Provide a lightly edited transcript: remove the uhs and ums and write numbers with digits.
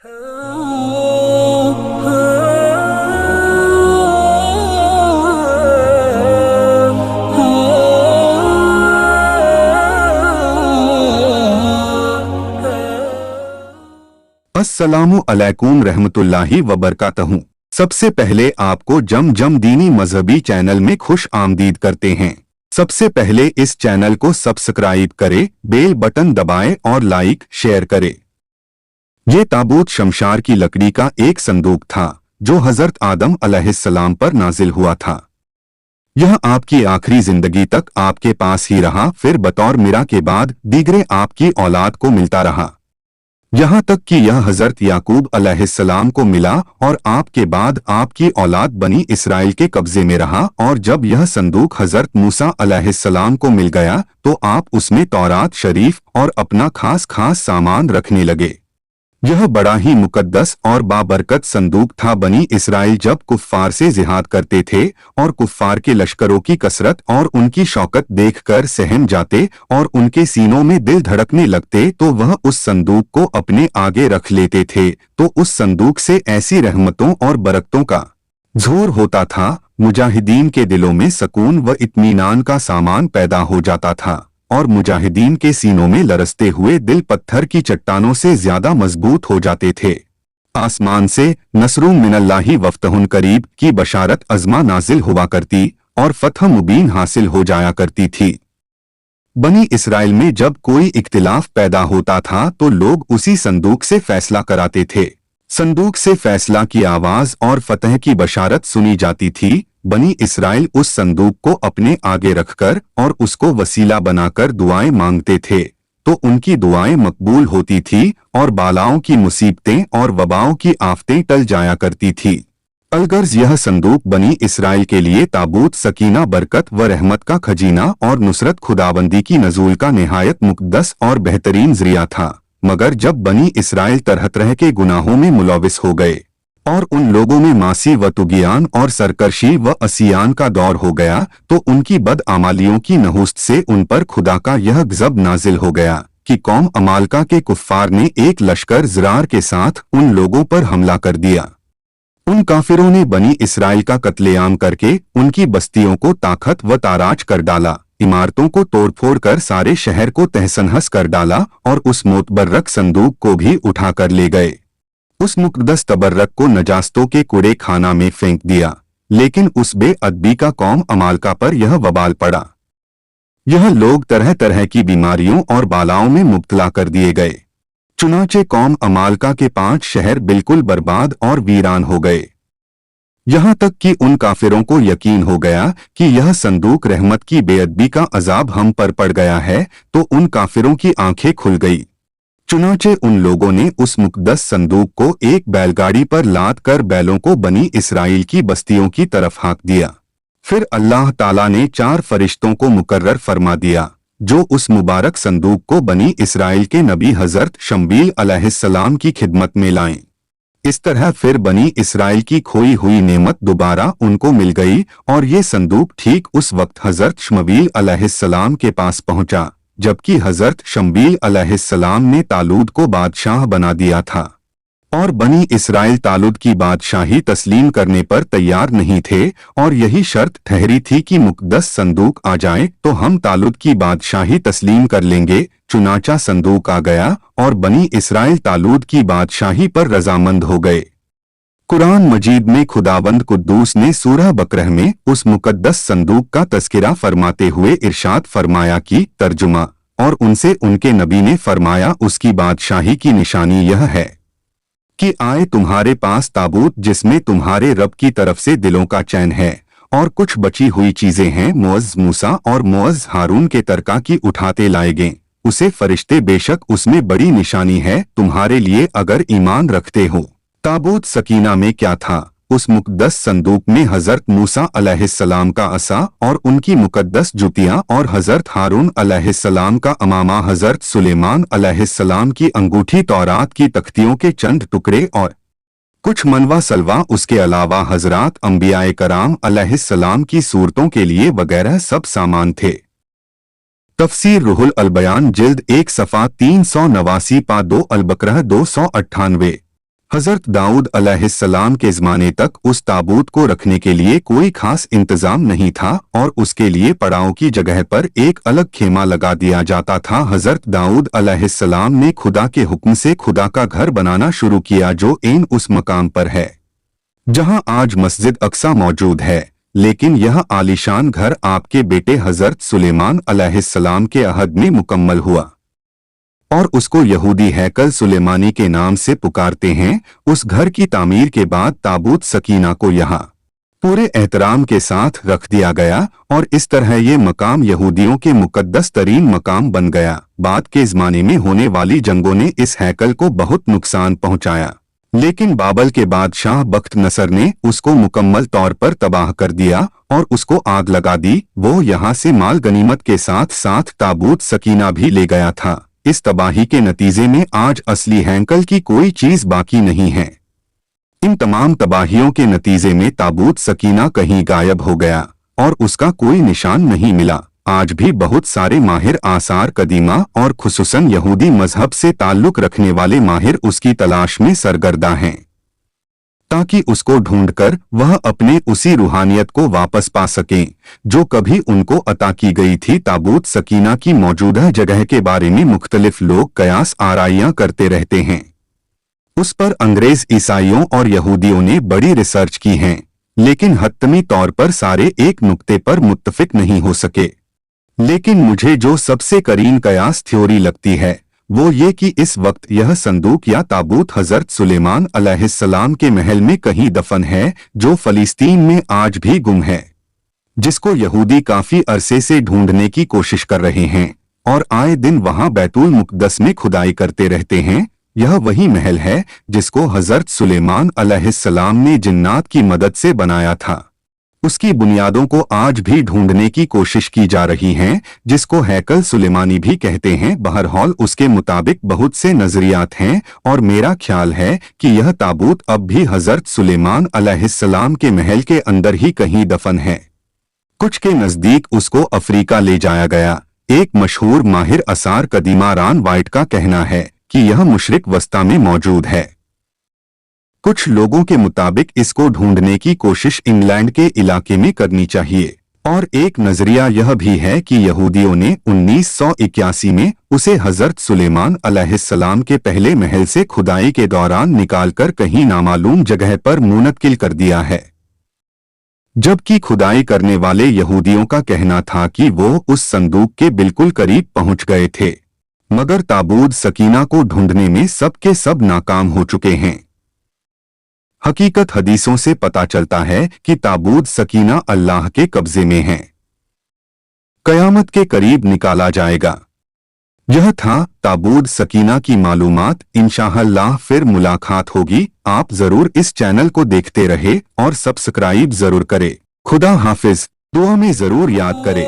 अस्सलामु अलैकुम रहमतुल्लाहि वबरकातहू। सबसे पहले आपको जम दीनी मजहबी चैनल में खुश आमदीद करते हैं। सबसे पहले इस चैनल को सब्सक्राइब करें, बेल बटन दबाएं और लाइक शेयर करें। ये ताबूत शमशार की लकड़ी का एक संदूक था जो हजरत आदम अलैहिस्सलाम पर नाजिल हुआ था। यह आपकी आखिरी जिंदगी तक आपके पास ही रहा, फिर बतौर मिरा के बाद दीगरे आपकी औलाद को मिलता रहा, यहाँ तक कि यह हजरत याकूब अलैहिस्सलाम को मिला और आपके बाद आपकी औलाद बनी इसराइल के कब्जे में रहा। और जब यह संदूक हजरत मूसा अलैहिस्सलाम को मिल गया तो आप उसमें तौरात शरीफ और अपना खास सामान रखने लगे। यह बड़ा ही मुकद्दस और बाबरकत संदूक था। बनी इसराइल जब कुफ्फार से जिहाद करते थे और कुफ्फार के लश्करों की कसरत और उनकी शौकत देखकर सहम जाते और उनके सीनों में दिल धड़कने लगते तो वह उस संदूक को अपने आगे रख लेते थे। तो उस संदूक से ऐसी रहमतों और बरकतों का ज़ोर होता था, मुजाहिदीन के दिलों में सकून व इत्मीनान का सामान पैदा हो जाता था और मुजाहिदीन के सीनों में लरसते हुए दिल पत्थर की चट्टानों से ज्यादा मजबूत हो जाते थे। आसमान से नसरुम मिनल्लाहि वफ्तहुन करीब की बशारत अज़मा नाजिल हुआ करती और फतह मुबीन हासिल हो जाया करती थी। बनी इसराइल में जब कोई इख्तिलाफ पैदा होता था तो लोग उसी संदूक से फैसला कराते थे। संदूक से फैसला की आवाज और फतह की बशारत सुनी जाती थी। बनी इसराइल उस संदूक को अपने आगे रखकर और उसको वसीला बनाकर दुआएं मांगते थे तो उनकी दुआएं मकबूल होती थी और बालाओं की मुसीबतें और वबाओं की आफतें टल जाया करती थी। अलगर्ज यह संदूक बनी इसराइल के लिए ताबूत सकीना, बरकत व रहमत का खजीना और नुसरत खुदाबंदी की नजूल का निहायत मुक़द्दस और बेहतरीन ज़रिया था। मगर जब बनी इसराइल तरह तरह के गुनाहों में मुलविस हो गए और उन लोगों में मासी व तुगियान और सरकर्शी व असियान का दौर हो गया तो उनकी बदआमालियों की नहुस्त से उन पर खुदा का यह गज़ब नाजिल हो गया कि कौम अमालका के कुफ्फार ने एक लश्कर ज़रार के साथ उन लोगों पर हमला कर दिया। उन काफिरों ने बनी इसराइल का कत्लेआम करके उनकी बस्तियों को ताकत व ताराज कर डाला, इमारतों को तोड़फोड़ कर सारे शहर को तहसनहस कर डाला और उस मोतबर्रक संदूक को भी उठा कर ले गए। उस मुक़द्दस तबर्रक को नजास्तों के कूड़े खाना में फेंक दिया, लेकिन उस बेअदबी का कौम अमालका पर यह वबाल पड़ा। यह लोग तरह तरह की बीमारियों और बालाओं में मुब्तला कर दिए गए। चुनांचे कौम अमालका के 5 शहर बिल्कुल बर्बाद और वीरान हो गए। यहाँ तक कि उन काफिरों को यकीन हो गया कि यह संदूक रहमत की बेअदबी का अजाब हम पर पड़ गया है, तो उन काफिरों की आंखें खुल गई। चुनांचे उन लोगों ने उस मुक़द्दस संदूक को एक बैलगाड़ी पर लाद कर बैलों को बनी इसराइल की बस्तियों की तरफ हाँक दिया। फिर अल्लाह ताला ने 4 फरिश्तों को मुकर्रर फरमा दिया जो उस मुबारक संदूक को बनी इसराइल के नबी हजरत शमबील अलैहिस्सलाम की खिदमत में लाएं। इस तरह फिर बनी इसराइल की खोई हुई नेमत दोबारा उनको मिल गई और ये संदूक ठीक उस वक्त हजरत शमबील अलैहिस्सलाम के पास पहुंचा जबकि हजरत शमबील अलैहिस्सलाम ने तालूद को बादशाह बना दिया था और बनी इसराइल तालूद की बादशाही तस्लीम करने पर तैयार नहीं थे और यही शर्त ठहरी थी कि मुक़द्दस संदूक आ जाए तो हम तालूद की बादशाही तस्लीम कर लेंगे। चुनाचा संदूक आ गया और बनी इसराइल तालूद की बादशाही पर रजामंद हो गए। कुरान मजीद में खुदावंद कुद्दूस ने सूरह बकरह में उस मुक़द्दस संदूक का तज़किरा फरमाते हुए इरशाद फरमाया कि तर्जुमा, और उनसे उनके नबी ने फरमाया उसकी बादशाही की निशानी यह है कि आए तुम्हारे पास ताबूत जिसमें तुम्हारे रब की तरफ से दिलों का चैन है और कुछ बची हुई चीजें हैं मुअज़्ज़ मूसा और मुअज़्ज़ हारून के तरका की उठाते लाए गए। उसे फरिश्ते बेशक उसमें बड़ी निशानी है तुम्हारे लिए अगर ईमान रखते हो। ताबूत सकीना में क्या था? उस मुक़द्दस संदूक में हजरत मूसा अलैहिस्सलाम का असा और उनकी मुक़द्दस जुतियां और हजरत हारून अलैहिस्सलाम का अमामा हजरत सुलेमान अलैहिस्सलाम की अंगूठी, तौरात की तख्तियों के चंद टुकड़े और कुछ मनवा सलवा, उसके अलावा हजरात अंबियाए कराम अलैहिस्सलाम की सूरतों के लिए वगैरह सब सामान थे। तफसीर रूहुल अलबयान जिल्द 1 सफ़ा 389 पा 2 अलबकरह 298। हजरत दाऊद अलैहिस्सलाम के ज़माने तक उस ताबूत को रखने के लिए कोई खास इंतजाम नहीं था और उसके लिए पड़ाव की जगह पर एक अलग खेमा लगा दिया जाता था। हजरत दाऊद अलैहिस्सलाम ने खुदा के हुक्म से खुदा का घर बनाना शुरू किया जो ऐन उस मकाम पर है जहां आज मस्जिद अक्सा मौजूद है, लेकिन यह आलीशान घर आपके बेटे हजरत सुलेमान अलैहिस्सलाम के अहद में मुकम्मल हुआ और उसको यहूदी हैकल सुलेमानी के नाम से पुकारते हैं। उस घर की तामीर के बाद ताबूत सकीना को यहाँ पूरे एहतराम के साथ रख दिया गया और इस तरह ये मकाम यहूदियों के मुकद्दस तरीन मकाम बन गया। बाद के ज़माने में होने वाली जंगों ने इस हैकल को बहुत नुकसान पहुंचाया, लेकिन बाबल के बादशाह बख्त नसर ने उसको मुकम्मल तौर पर तबाह कर दिया और उसको आग लगा दी। वो यहाँ से माल गनीमत के साथ साथ ताबूत सकीना भी ले गया था। इस तबाही के नतीजे में आज असली हैकल की कोई चीज बाकी नहीं है। इन तमाम तबाहियों के नतीजे में ताबूत सकीना कहीं गायब हो गया और उसका कोई निशान नहीं मिला। आज भी बहुत सारे माहिर आसार कदीमा और खुसूसन यहूदी मजहब से ताल्लुक रखने वाले माहिर उसकी तलाश में सरगर्दा हैं ताकि उसको ढूंढकर वह अपने उसी रूहानियत को वापस पा सकें जो कभी उनको अता की गई थी। ताबूत सकीना की मौजूदा जगह के बारे में मुख्तलिफ लोग कयास आराइयां करते रहते हैं। उस पर अंग्रेज ईसाइयों और यहूदियों ने बड़ी रिसर्च की है, लेकिन हत्मी तौर पर सारे एक नुक्ते पर मुत्तफिक नहीं हो सके। लेकिन मुझे जो सबसे करीन कयास थ्योरी लगती है वो ये कि इस वक्त यह संदूक या ताबूत हजरत सुलेमान अलैहिस्सलाम के महल में कहीं दफन है जो फलस्तीन में आज भी गुम है, जिसको यहूदी काफी अरसे से ढूंढने की कोशिश कर रहे हैं और आए दिन वहां बैतुल मुक़द्दस में खुदाई करते रहते हैं। यह वही महल है जिसको हजरत सुलेमान अलैहिस्सलाम ने जिन्नात की मदद से बनाया था। उसकी बुनियादों को आज भी ढूंढने की कोशिश की जा रही है, जिसको हैकल सुलेमानी भी कहते हैं। बहरहाल उसके मुताबिक बहुत से नजरियात हैं और मेरा ख्याल है कि यह ताबूत अब भी हजरत सुलेमान अलैहिस्सलाम के महल के अंदर ही कहीं दफन है। कुछ के नजदीक उसको अफ्रीका ले जाया गया। एक मशहूर माहिर आसार कदीमा रान वाइट का कहना है कि यह मुशरिक वस्ता में मौजूद है। कुछ लोगों के मुताबिक इसको ढूंढने की कोशिश इंग्लैंड के इलाके में करनी चाहिए और एक नजरिया यह भी है कि यहूदियों ने 1981 में उसे हजरत सुलेमान अलैहिस्सलाम के पहले महल से खुदाई के दौरान निकालकर कहीं नामालूम जगह पर मुनक्किल कर दिया है, जबकि खुदाई करने वाले यहूदियों का कहना था कि वो उस संदूक के बिल्कुल करीब पहुंच गए थे, मगर ताबूत सकीना को ढूंढने में सब के सब नाकाम हो चुके हैं। हकीकत हदीसों से पता चलता है कि ताबूत सकीना अल्लाह के कब्जे में है, कयामत के करीब निकाला जाएगा। यह था ताबूत सकीना की मालूमात। इंशाअल्लाह फिर मुलाकात होगी। आप जरूर इस चैनल को देखते रहे और सब्सक्राइब जरूर करें। खुदा हाफिज। दुआ में जरूर याद करें।